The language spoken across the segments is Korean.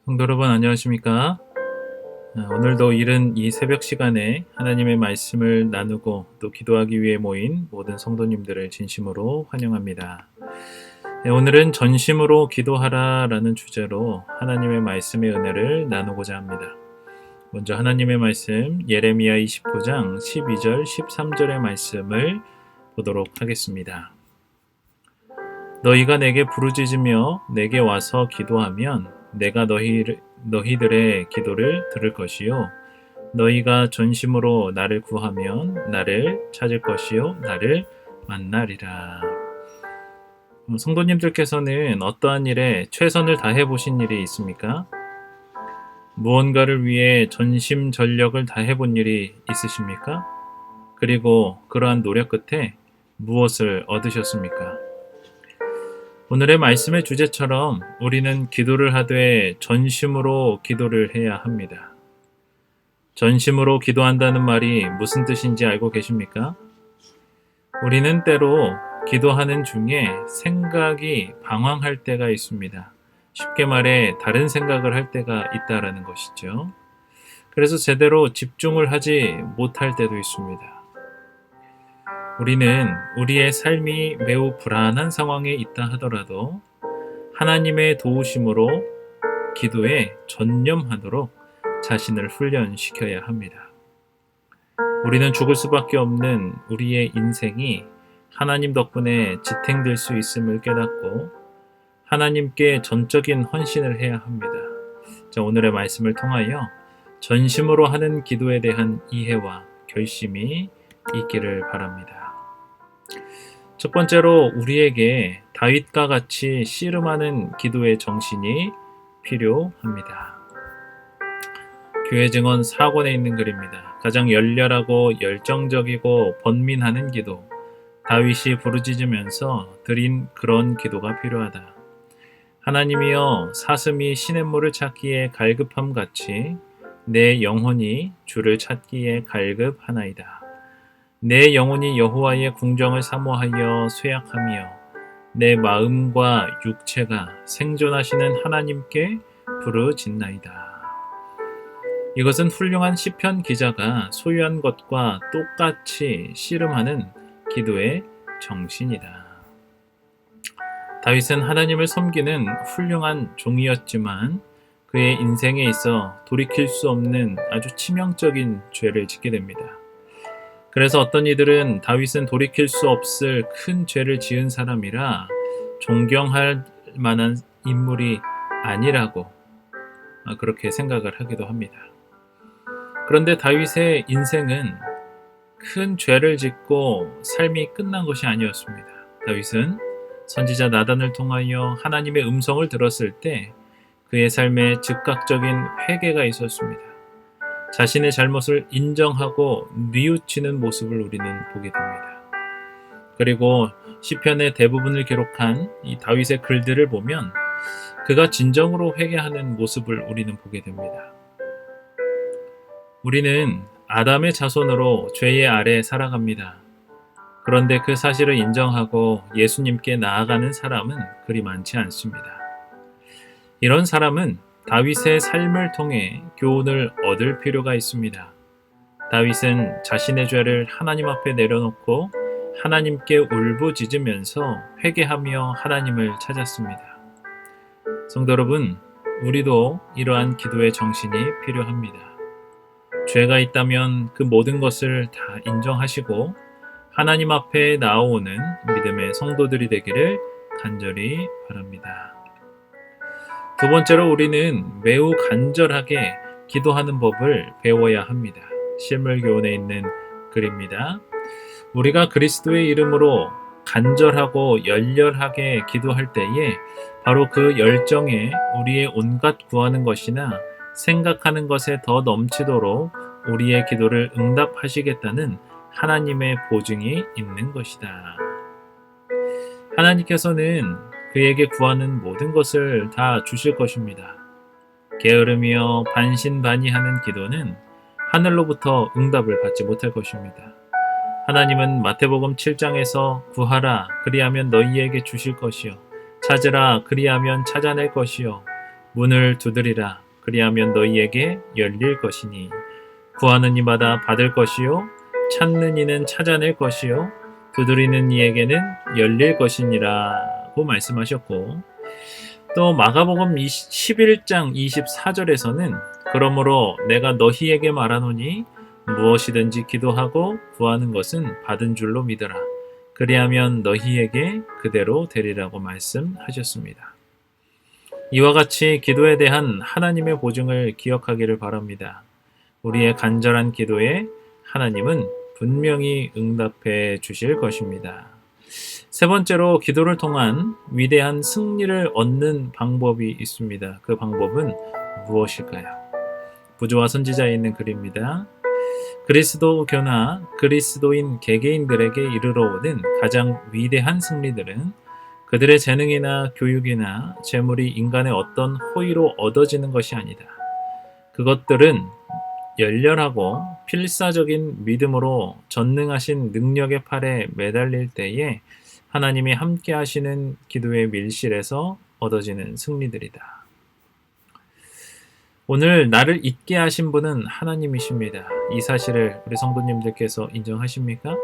성도 여러분 안녕하십니까? 오늘도 이른 이 새벽 시간에 하나님의 말씀을 나누고 또 기도하기 위해 모인 모든 성도님들을 진심으로 환영합니다. 오늘은 전심으로 기도하라라는 주제로 하나님의 말씀의 은혜를 나누고자 합니다. 먼저 하나님의 말씀 예레미야 29장 12절 13절의 말씀을 보도록 하겠습니다. 너희가 내게 부르짖으며 내게 와서 기도하면 내가 너희들의 기도를 들을 것이요 너희가 전심으로 나를 구하면 나를 찾을 것이요 나를 만나리라. 성도님들께서는 어떠한 일에 최선을 다해 보신 일이 있습니까? 무언가를 위해 전심전력을 다해 본 일이 있으십니까? 그리고 그러한 노력 끝에 무엇을 얻으셨습니까? 오늘의 말씀의 주제처럼 우리는 기도를 하되 전심으로 기도를 해야 합니다. 전심으로 기도한다는 말이 무슨 뜻인지 알고 계십니까? 우리는 때로 기도하는 중에 생각이 방황할 때가 있습니다. 쉽게 말해 다른 생각을 할 때가 있다라는 것이죠. 그래서 제대로 집중을 하지 못할 때도 있습니다. 우리는 우리의 삶이 매우 불안한 상황에 있다 하더라도 하나님의 도우심으로 기도에 전념하도록 자신을 훈련시켜야 합니다. 우리는 죽을 수밖에 없는 우리의 인생이 하나님 덕분에 지탱될 수 있음을 깨닫고 하나님께 전적인 헌신을 해야 합니다. 자, 오늘의 말씀을 통하여 전심으로 하는 기도에 대한 이해와 결심이 있기를 바랍니다. 첫 번째로 우리에게 다윗과 같이 씨름하는 기도의 정신이 필요합니다. 교회 증언 4권에 있는 글입니다. 가장 열렬하고 열정적이고 번민하는 기도, 다윗이 부르짖으면서 드린 그런 기도가 필요하다. 하나님이여 사슴이 시냇물을 찾기에 갈급함 같이 내 영혼이 주를 찾기에 갈급하나이다. 내 영혼이 여호와의 궁정을 사모하여 쇠약하며 내 마음과 육체가 생존하시는 하나님께 부르짖나이다. 이것은 훌륭한 시편 기자가 소유한 것과 똑같이 씨름하는 기도의 정신이다. 다윗은 하나님을 섬기는 훌륭한 종이었지만 그의 인생에 있어 돌이킬 수 없는 아주 치명적인 죄를 짓게 됩니다. 그래서 어떤 이들은 다윗은 돌이킬 수 없을 큰 죄를 지은 사람이라 존경할 만한 인물이 아니라고 그렇게 생각을 하기도 합니다. 그런데 다윗의 인생은 큰 죄를 짓고 삶이 끝난 것이 아니었습니다. 다윗은 선지자 나단을 통하여 하나님의 음성을 들었을 때 그의 삶에 즉각적인 회개가 있었습니다. 자신의 잘못을 인정하고 뉘우치는 모습을 우리는 보게 됩니다. 그리고 시편의 대부분을 기록한 이 다윗의 글들을 보면 그가 진정으로 회개하는 모습을 우리는 보게 됩니다. 우리는 아담의 자손으로 죄의 아래 살아갑니다. 그런데 그 사실을 인정하고 예수님께 나아가는 사람은 그리 많지 않습니다. 이런 사람은 다윗의 삶을 통해 교훈을 얻을 필요가 있습니다. 다윗은 자신의 죄를 하나님 앞에 내려놓고 하나님께 울부짖으면서 회개하며 하나님을 찾았습니다. 성도 여러분, 우리도 이러한 기도의 정신이 필요합니다. 죄가 있다면 그 모든 것을 다 인정하시고 하나님 앞에 나아오는 믿음의 성도들이 되기를 간절히 바랍니다. 두 번째로 우리는 매우 간절하게 기도하는 법을 배워야 합니다. 실물교훈에 있는 글입니다. 우리가 그리스도의 이름으로 간절하고 열렬하게 기도할 때에 바로 그 열정에 우리의 온갖 구하는 것이나 생각하는 것에 더 넘치도록 우리의 기도를 응답하시겠다는 하나님의 보증이 있는 것이다. 하나님께서는 그에게 구하는 모든 것을 다 주실 것입니다. 게으르며 반신반의하는 기도는 하늘로부터 응답을 받지 못할 것입니다. 하나님은 마태복음 7장에서 구하라 그리하면 너희에게 주실 것이요 찾으라 그리하면 찾아낼 것이요 문을 두드리라. 그리하면 너희에게 열릴 것이니 구하는 이마다 받을 것이요 찾는 이는 찾아낼 것이요 두드리는 이에게는 열릴 것이니라고 말씀하셨고, 또 마가복음 11장 24절에서는 그러므로 내가 너희에게 말하노니 무엇이든지 기도하고 구하는 것은 받은 줄로 믿으라. 그리하면 너희에게 그대로 되리라고 말씀하셨습니다. 이와 같이 기도에 대한 하나님의 보증을 기억하기를 바랍니다. 우리의 간절한 기도에 하나님은 분명히 응답해 주실 것입니다. 세 번째로 기도를 통한 위대한 승리를 얻는 방법이 있습니다. 그 방법은 무엇일까요? 부조와 선지자에 있는 글입니다. 그리스도교나 그리스도인 개개인들에게 이르러 오는 가장 위대한 승리들은 그들의 재능이나 교육이나 재물이 인간의 어떤 호의로 얻어지는 것이 아니다. 그것들은 열렬하고 필사적인 믿음으로 전능하신 능력의 팔에 매달릴 때에 하나님이 함께 하시는 기도의 밀실에서 얻어지는 승리들이다. 오늘 나를 있게 하신 분은 하나님이십니다. 이 사실을 우리 성도님들께서 인정하십니까?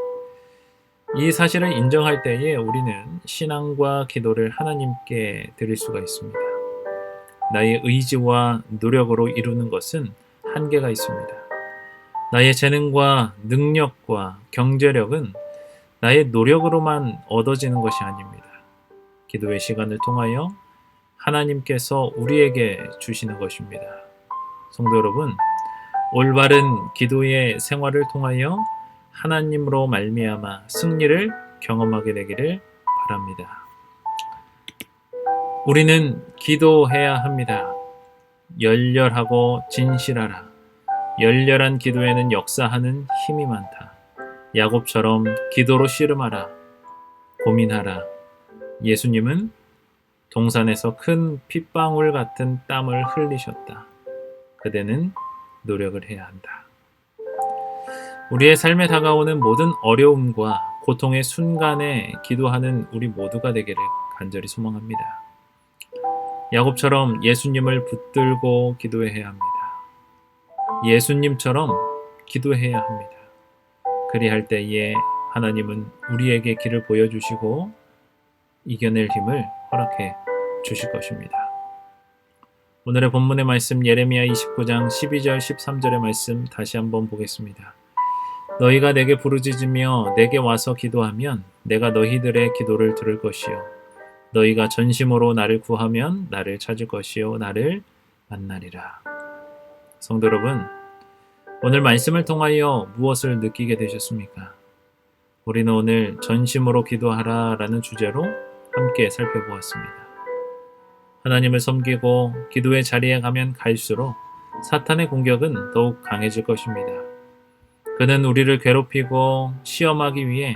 이 사실을 인정할 때에 우리는 신앙과 기도를 하나님께 드릴 수가 있습니다. 나의 의지와 노력으로 이루는 것은 한계가 있습니다. 나의 재능과 능력과 경제력은 나의 노력으로만 얻어지는 것이 아닙니다. 기도의 시간을 통하여 하나님께서 우리에게 주시는 것입니다. 성도 여러분, 올바른 기도의 생활을 통하여 하나님으로 말미암아 승리를 경험하게 되기를 바랍니다. 우리는 기도해야 합니다. 열렬하고 진실하라. 열렬한 기도에는 역사하는 힘이 많다. 야곱처럼 기도로 씨름하라. 고민하라. 예수님은 동산에서 큰 핏방울 같은 땀을 흘리셨다. 그대는 노력을 해야 한다. 우리의 삶에 다가오는 모든 어려움과 고통의 순간에 기도하는 우리 모두가 되기를 간절히 소망합니다. 야곱처럼 예수님을 붙들고 기도해야 합니다. 예수님처럼 기도해야 합니다. 그리할 때에 하나님은 우리에게 길을 보여주시고 이겨낼 힘을 허락해 주실 것입니다. 오늘의 본문의 말씀 예레미야 29장 12절 13절의 말씀 다시 한번 보겠습니다. 너희가 내게 부르짖으며 내게 와서 기도하면 내가 너희들의 기도를 들을 것이요 너희가 전심으로 나를 구하면 나를 찾을 것이요 나를 만나리라. 성도 여러분, 오늘 말씀을 통하여 무엇을 느끼게 되셨습니까? 우리는 오늘 전심으로 기도하라 라는 주제로 함께 살펴보았습니다. 하나님을 섬기고 기도의 자리에 가면 갈수록 사탄의 공격은 더욱 강해질 것입니다. 그는 우리를 괴롭히고 시험하기 위해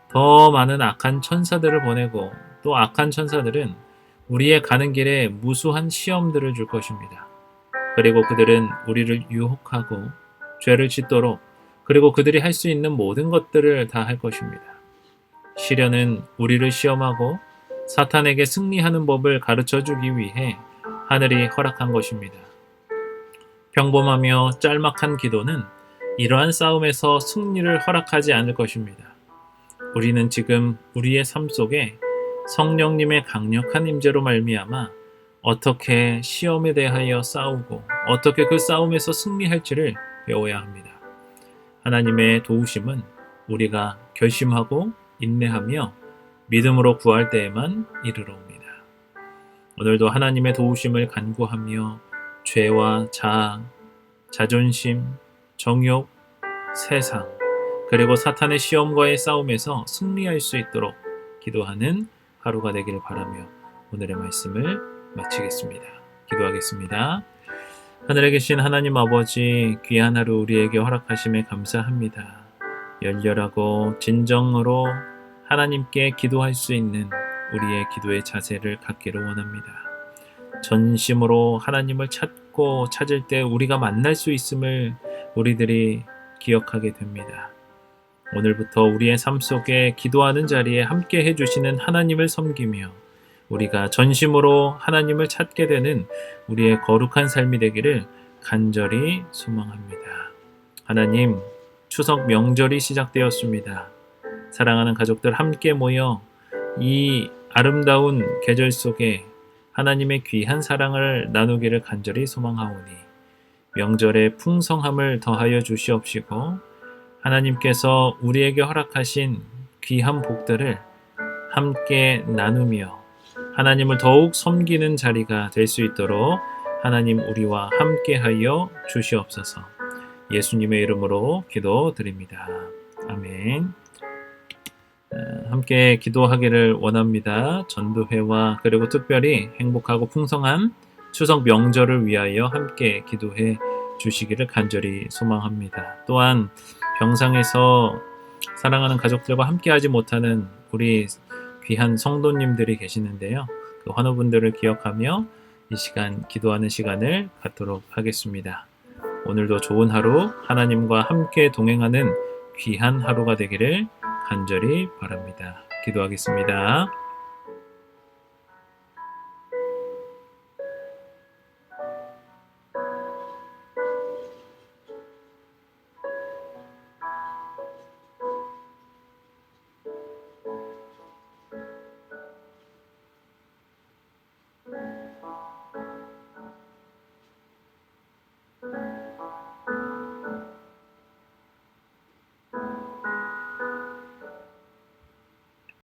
더 많은 악한 천사들을 보내고 또 악한 천사들은 우리의 가는 길에 무수한 시험들을 줄 것입니다. 그리고 그들은 우리를 유혹하고 죄를 짓도록 그리고 그들이 할 수 있는 모든 것들을 다 할 것입니다. 시련은 우리를 시험하고 사탄에게 승리하는 법을 가르쳐 주기 위해 하늘이 허락한 것입니다. 평범하며 짤막한 기도는 이러한 싸움에서 승리를 허락하지 않을 것입니다. 우리는 지금 우리의 삶 속에 성령님의 강력한 임재로 말미암아 어떻게 시험에 대하여 싸우고 어떻게 그 싸움에서 승리할지를 배워야 합니다. 하나님의 도우심은 우리가 결심하고 인내하며 믿음으로 구할 때에만 이르러 옵니다. 오늘도 하나님의 도우심을 간구하며 죄와 자아, 자존심, 정욕, 세상, 그리고 사탄의 시험과의 싸움에서 승리할 수 있도록 기도하는 하루가 되기를 바라며 오늘의 말씀을 마치겠습니다. 기도하겠습니다. 하늘에 계신 하나님 아버지, 귀한 하루 우리에게 허락하심에 감사합니다. 열렬하고 진정으로 하나님께 기도할 수 있는 우리의 기도의 자세를 갖기를 원합니다. 전심으로 하나님을 찾고 찾을 때 우리가 만날 수 있음을 우리들이 기억하게 됩니다. 오늘부터 우리의 삶 속에 기도하는 자리에 함께 해주시는 하나님을 섬기며 우리가 전심으로 하나님을 찾게 되는 우리의 거룩한 삶이 되기를 간절히 소망합니다. 하나님, 추석 명절이 시작되었습니다. 사랑하는 가족들 함께 모여 이 아름다운 계절 속에 하나님의 귀한 사랑을 나누기를 간절히 소망하오니 명절의 풍성함을 더하여 주시옵시고 하나님께서 우리에게 허락하신 귀한 복들을 함께 나누며 하나님을 더욱 섬기는 자리가 될 수 있도록 하나님 우리와 함께하여 주시옵소서. 예수님의 이름으로 기도드립니다. 아멘. 함께 기도하기를 원합니다. 전도회와 그리고 특별히 행복하고 풍성한 추석 명절을 위하여 함께 기도해 주시기를 간절히 소망합니다. 또한 병상에서 사랑하는 가족들과 함께하지 못하는 우리 귀한 성도님들이 계시는데요. 그 환우분들을 기억하며 이 시간 기도하는 시간을 갖도록 하겠습니다. 오늘도 좋은 하루 하나님과 함께 동행하는 귀한 하루가 되기를 간절히 바랍니다. 기도하겠습니다.